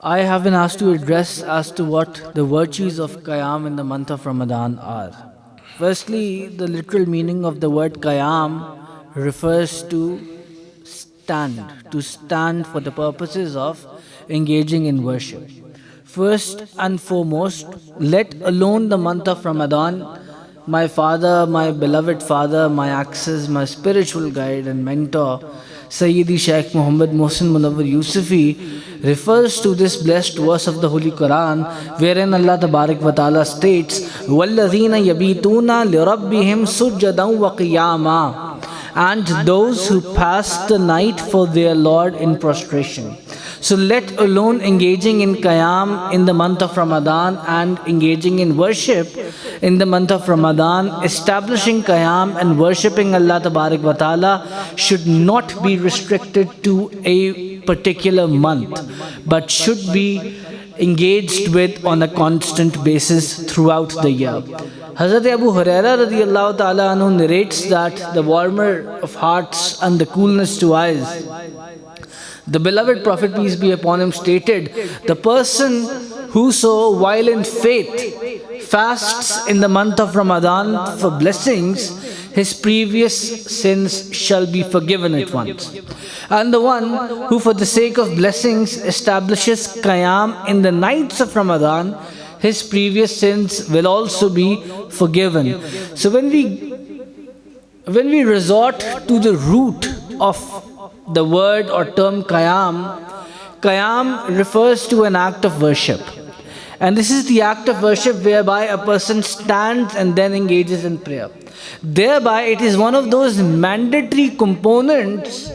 I have been asked to address as to what the virtues of Qayam in the month of Ramadan are. Firstly, the literal meaning of the word Qayam refers to stand for the purposes of engaging in worship. First and foremost, let alone the month of Ramadan, my father, my beloved father, my access, my spiritual guide and mentor, Sayyidi Shaykh Muhammad Mohsin Munawwar Yusufi refers to this blessed verse of the Holy Quran wherein Allah Tabarak wa Ta'ala states, وَالَّذِينَ يَبِيتُونَ لِرَبِّهِمْ سُجَّدًا وَقِيَامًا, and those who pass the night for their Lord in prostration. So let alone engaging in Qayam in the month of Ramadan and engaging in worship in the month of Ramadan, establishing Qayam and worshipping Allah Tabarak wa Ta'ala should not be restricted to a particular month, but should be engaged with on a constant basis throughout the year. Hazrat Abu Huraira radiyallahu ta'ala anhu narrates that the warmer of hearts and the coolness to eyes, the beloved Prophet, peace be upon him, stated, the person whoso while in faith fasts in the month of Ramadan for blessings, his previous sins shall be forgiven at once. And the one who for the sake of blessings establishes Qayam in the nights of Ramadan, his previous sins will also be forgiven. So when we resort to the root of the word or term Qayam refers to an act of worship. And this is the act of worship whereby a person stands and then engages in prayer. Thereby, it is one of those mandatory components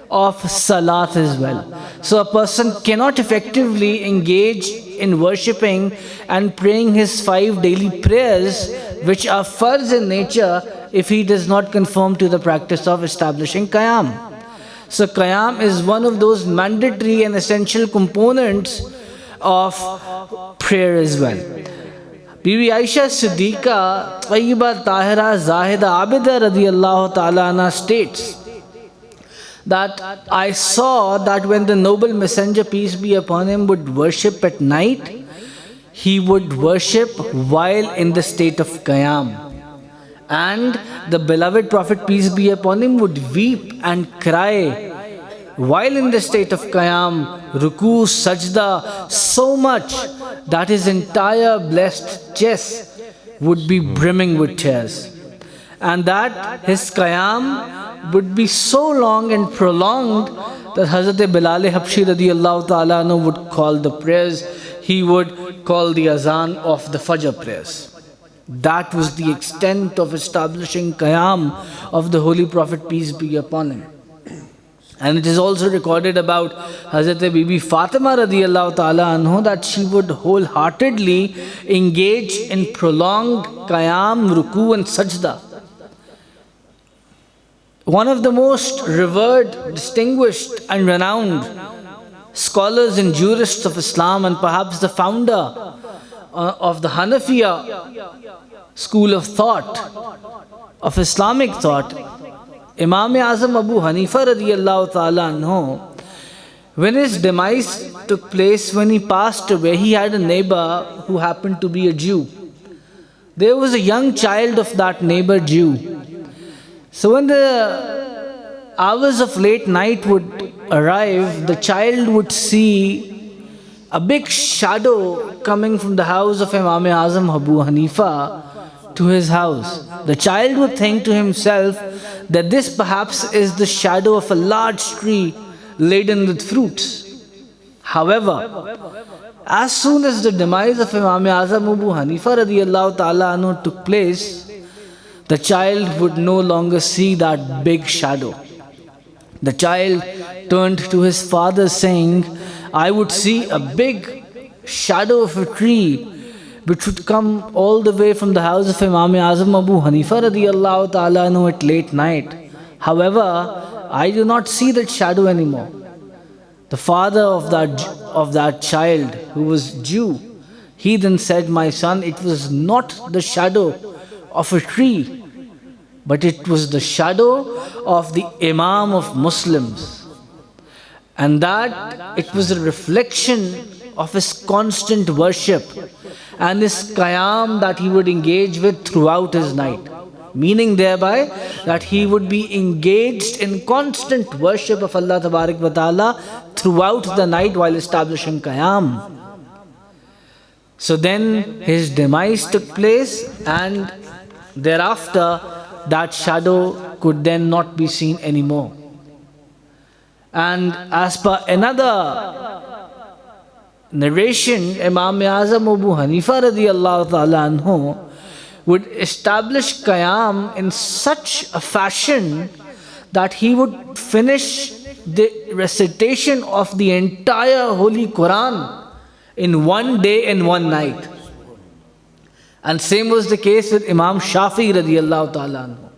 of salat as well. So a person cannot effectively engage in worshipping and praying his 5 daily prayers, which are farz in nature, if he does not conform to the practice of establishing Qayam. So Qayam is one of those mandatory and essential components of prayer as well. Bibi Aisha Siddiqa, Tayyiba, Tahira, Zahida, Abida radiyallahu ta'ala anha states that I saw that when the noble messenger, peace be upon him, would worship at night, he would worship while in the state of Qayam. And the beloved Prophet, peace be upon him, would weep and cry while in the state of Qayam, ruku, sajda, so much that his entire blessed chest would be brimming with tears. And that his Qayam would be so long and prolonged that Hazrat Bilal Habshi radiyallahu ta'ala anhu would call the prayers, he would call the azan of the Fajr prayers. That was the extent of establishing Qayam of the Holy Prophet, peace be upon him. And it is also recorded about Hazrat Bibi Fatima radiyallahu ta'ala anhu that she would wholeheartedly engage in prolonged Qayam, ruku and sajda. One of the most revered, distinguished and renowned scholars and jurists of Islam, and perhaps the founder of the Hanafiya school of thought, of Islamic thought, Imam Azam Abu Hanifa radiyallahu ta'ala anhu, when his demise took place, when he passed away, he had a neighbor who happened to be a Jew. There was a young child of that neighbor Jew. So when the hours of late night would arrive, the child would see a big shadow coming from the house of Imam Azam Abu Hanifa to his house. The child would think to himself that this perhaps is the shadow of a large tree laden with fruits. However, as soon as the demise of Imam Azam Abu Hanifa radiyallahu ta'ala anhu took place, the child would no longer see that big shadow. The child turned to his father saying, I would see a big shadow of a tree which would come all the way from the house of Imam Azam Abu Hanifa radiyallahu ta'ala anhu at late night. However, I do not see that shadow anymore. The father of that child, who was Jew, he then said, my son, it was not the shadow of a tree, but it was the shadow of the Imam of Muslims. And that it was a reflection of his constant worship and his Qayam that he would engage with throughout his night. Meaning thereby that he would be engaged in constant worship of Allah Tabarak wa Ta'ala throughout the night while establishing Qayam. So then his demise took place, and thereafter that shadow could then not be seen anymore. And as per another narration, Imam Azam Abu Hanifa radiyallahu ta'ala anhu would establish Qayam in such a fashion that he would finish the recitation of the entire Holy Quran in one day and one night. And same was the case with Imam Shafi radiyallahu ta'ala anhu.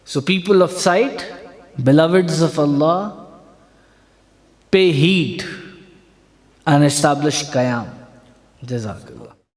So people of sight, beloveds of Allah, pay heed and establish Qayam. Jazakallah.